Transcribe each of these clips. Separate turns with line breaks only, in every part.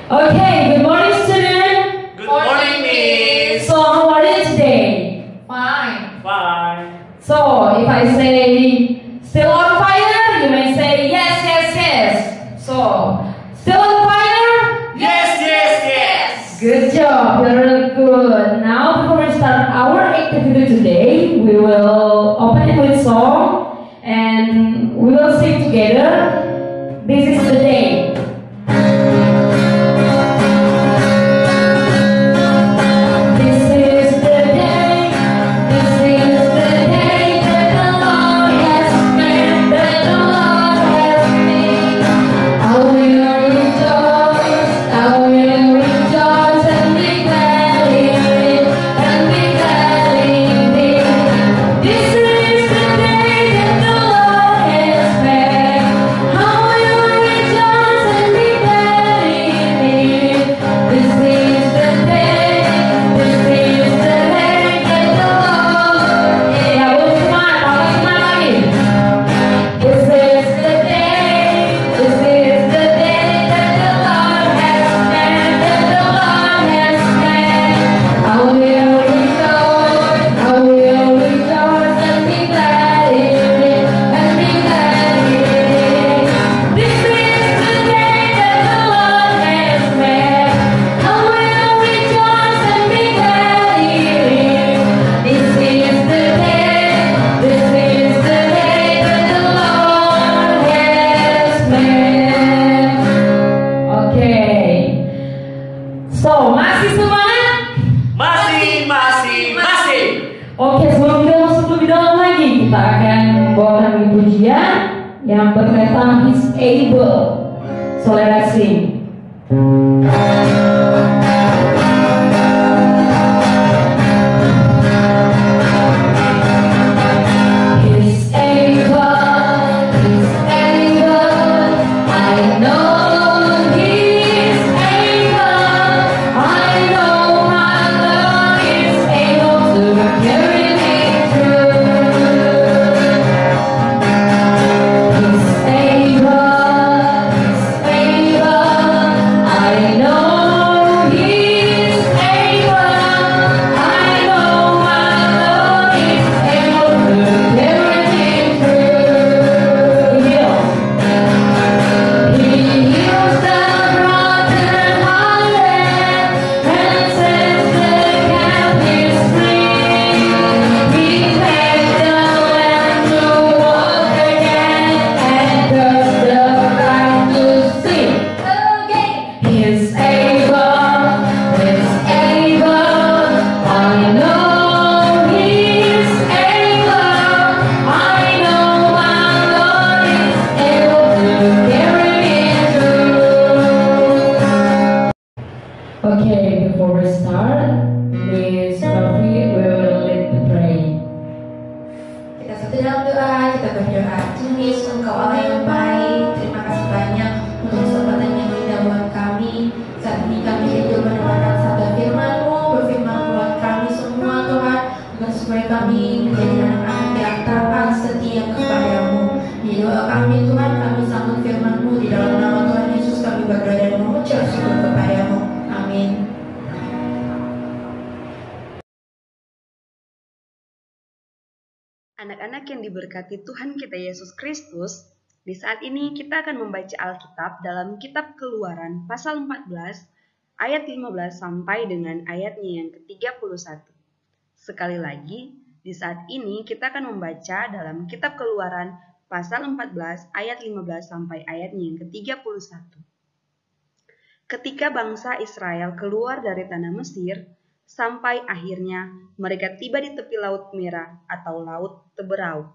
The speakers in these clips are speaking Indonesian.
Okay, good morning, student.
Good morning, Miss.
So, how are you today?
Fine.
Fine.
So, if I say still on fire, you may say yes, yes, yes. So, still on fire?
Yes, yes, yes.
Good job, you're really good. Now, before we start our activity today, we will open it with song and we will sing together. This is the day. So, masih semangat?
Masih.
Oke, sebelum kita masuk lebih dalam lagi, kita akan membawakan pujian yang berkaitan He's able. So, let's sing. He's able, He's able, I know He's able, I know my Lord is able to carry me through. He's able, I know He's able, I know my Lord is able to carry me through. He heals the brokenhearted and sets the captives free. He makes the lame to walk again and does the blind to see again. He's able, I know He's able, I know my Lord is able to carry me through. Okay, before we start, Miss Murphy will lead the prayer.
Kita satu dalam doa, kita berdoa. Tuhan Yesus, Engkau Allah yang baik. Terima kasih banyak untuk kesempatan yang indah buat kami. Saat ini kami hidup mendengarkan sabda firman-Mu, berfirman buat kami semua Tuhan, agar supaya kami menjadi anak-anak yang taat setia kepadamu. Di doa kami Tuhan, kami sambut firman-Mu. Di dalam nama Tuhan Yesus kami berdoa dan mengucap syukur kepadamu. Amin.
Anak-anak yang diberkati Tuhan kita Yesus Kristus, di saat ini kita akan membaca Alkitab dalam Kitab Keluaran pasal 14 ayat 15 sampai dengan ayatnya yang ke-31. Sekali lagi, di saat ini kita akan membaca dalam Kitab Keluaran pasal 14 ayat 15 sampai ayatnya yang ke-31. Ketika bangsa Israel keluar dari tanah Mesir, sampai akhirnya mereka tiba di tepi Laut Merah atau Laut Teberau.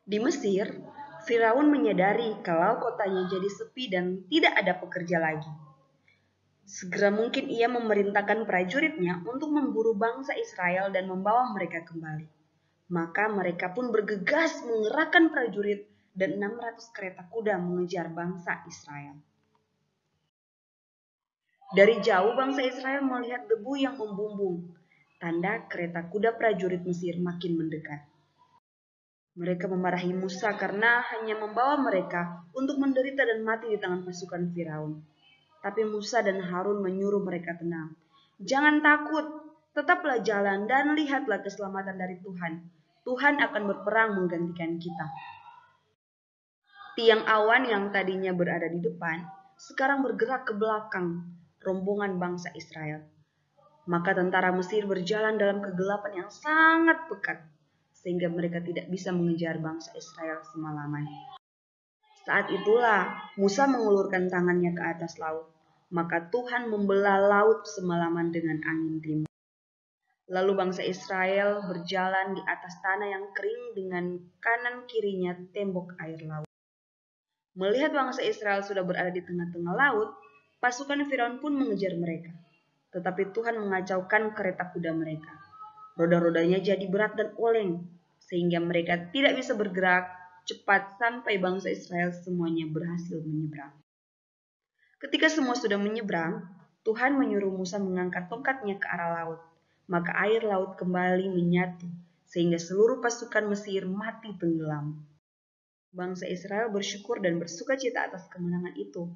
Di Mesir, Firaun menyadari kalau kotanya jadi sepi dan tidak ada pekerja lagi. Segera mungkin ia memerintahkan prajuritnya untuk memburu bangsa Israel dan membawa mereka kembali. Maka mereka pun bergegas mengerahkan prajurit dan 600 kereta kuda mengejar bangsa Israel. Dari jauh bangsa Israel melihat debu yang membumbung, tanda kereta kuda prajurit Mesir makin mendekat. Mereka memarahi Musa karena hanya membawa mereka untuk menderita dan mati di tangan pasukan Firaun. Tapi Musa dan Harun menyuruh mereka tenang. Jangan takut, tetaplah jalan dan lihatlah keselamatan dari Tuhan. Tuhan akan berperang menggantikan kita. Tiang awan yang tadinya berada di depan, sekarang bergerak ke belakang rombongan bangsa Israel. Maka tentara Mesir berjalan dalam kegelapan yang sangat pekat, sehingga mereka tidak bisa mengejar bangsa Israel semalaman. Saat itulah Musa mengulurkan tangannya ke atas laut, maka Tuhan membelah laut semalaman dengan angin timur. Lalu bangsa Israel berjalan di atas tanah yang kering dengan kanan kirinya tembok air laut. Melihat bangsa Israel sudah berada di tengah-tengah laut, pasukan Firaun pun mengejar mereka. Tetapi Tuhan mengacaukan kereta kuda mereka. Roda-rodanya jadi berat dan oleng, sehingga mereka tidak bisa bergerak cepat sampai bangsa Israel semuanya berhasil menyeberang. Ketika semua sudah menyeberang, Tuhan menyuruh Musa mengangkat tongkatnya ke arah laut. Maka air laut kembali menyatu, sehingga seluruh pasukan Mesir mati tenggelam. Bangsa Israel bersyukur dan bersukacita atas kemenangan itu.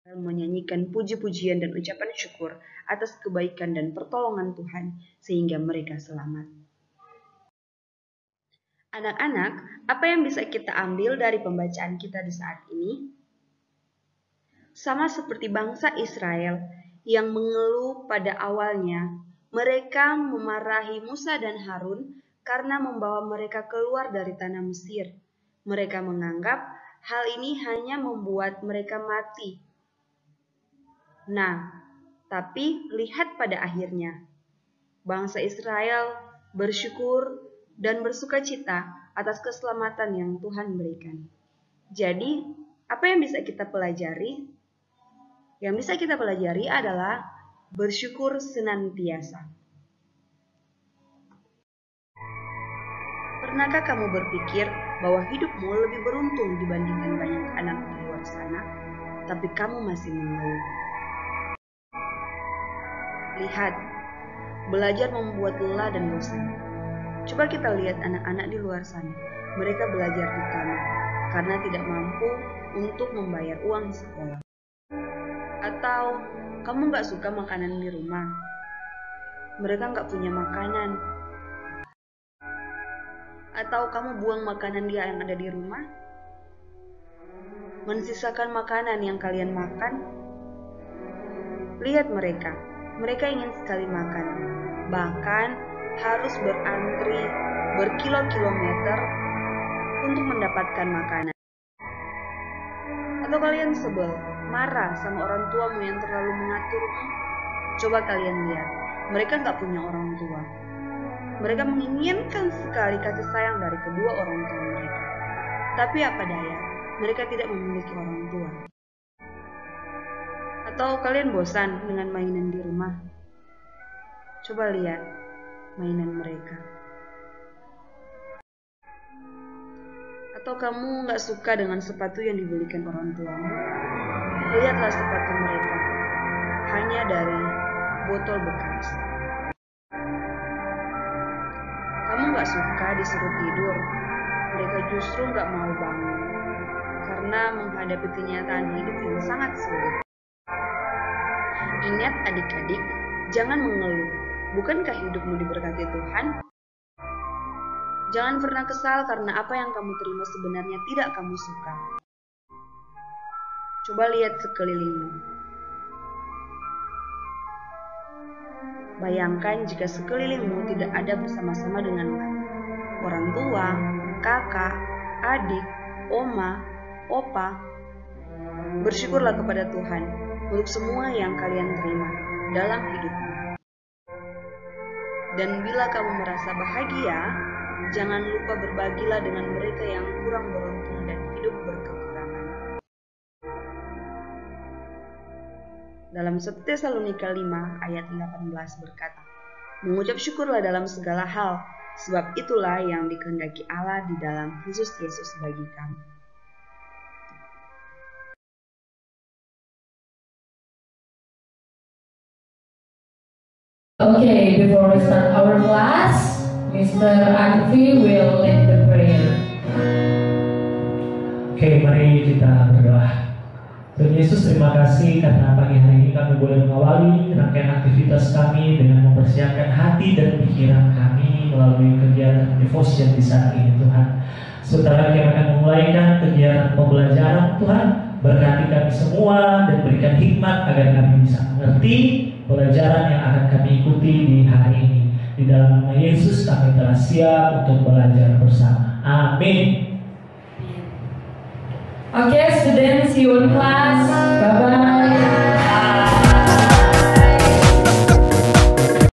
Mereka menyanyikan puji-pujian dan ucapan syukur atas kebaikan dan pertolongan Tuhan, sehingga mereka selamat. Anak-anak, apa yang bisa kita ambil dari pembacaan kita di saat ini? Sama seperti bangsa Israel yang mengeluh pada awalnya, mereka memarahi Musa dan Harun karena membawa mereka keluar dari tanah Mesir. Mereka menganggap hal ini hanya membuat mereka mati. Nah, tapi lihat pada akhirnya. Bangsa Israel bersyukur dan bersukacita atas keselamatan yang Tuhan berikan. Jadi, apa yang bisa kita pelajari? Yang bisa kita pelajari adalah bersyukur senantiasa. Pernahkah kamu berpikir bahwa hidupmu lebih beruntung dibandingkan banyak anak di luar sana, tapi kamu masih mengeluh? Lihat, belajar membuat lelah dan bosan. Coba kita lihat anak-anak di luar sana. Mereka belajar di kamar karena tidak mampu untuk membayar uang sekolah. Atau kamu gak suka makanan di rumah? Mereka gak punya makanan. Atau kamu buang makanan dia yang ada di rumah? Mensisakan makanan yang kalian makan? Lihat mereka ingin sekali makan. Bahkan harus berantri berkilo-kilometer untuk mendapatkan makanan. Atau kalian sebel, marah sama orang tuamu yang terlalu mengaturmu? Coba kalian lihat, mereka gak punya orang tua. Mereka menginginkan sekali kasih sayang dari kedua orang tua mereka. Tapi apa daya, mereka tidak memiliki orang tua. Atau kalian bosan dengan mainan di rumah? Coba lihat mainan mereka. Atau kamu gak suka dengan sepatu yang dibelikan orang tuamu? Lihatlah sepatu mereka, hanya dari botol bekas. Kamu gak suka disuruh tidur, mereka justru gak mau bangun, karena menghadapi kenyataan hidup yang sangat sulit. Ingat adik-adik, jangan mengeluh. Bukankah hidupmu diberkati Tuhan? Jangan pernah kesal karena apa yang kamu terima sebenarnya tidak kamu suka. Coba lihat sekelilingmu. Bayangkan jika sekelilingmu tidak ada bersama-sama denganmu. Orang tua, kakak, adik, oma, opa. Bersyukurlah kepada Tuhan untuk semua yang kalian terima dalam hidupmu. Dan bila kamu merasa bahagia, jangan lupa berbagilah dengan mereka yang kurang beruntung dan hidup berkekurangan. Dalam 1 Tesalonika 5 ayat 18 berkata, mengucap syukurlah dalam segala hal, sebab itulah yang dikehendaki Allah di dalam Kristus Yesus bagi kamu.
Okay, before we start our class, Mr. Arfi will lead the
Oke, mari kita berdoa. Tuhan Yesus, terima kasih karena pagi hari ini kami boleh mengawali rangkaian aktivitas kami dengan mempersiapkan hati dan pikiran kami melalui kegiatan devotion di saat ini, Tuhan. Sementara kami akan memulaikan kegiatan pembelajaran, Tuhan, berkati kami semua dan berikan hikmat agar kami bisa mengerti pelajaran yang akan kami ikuti di hari ini. Di dalam nama Yesus kami telah siap untuk belajar bersama. Amin.
Okay, students, see you in class. Bye-bye.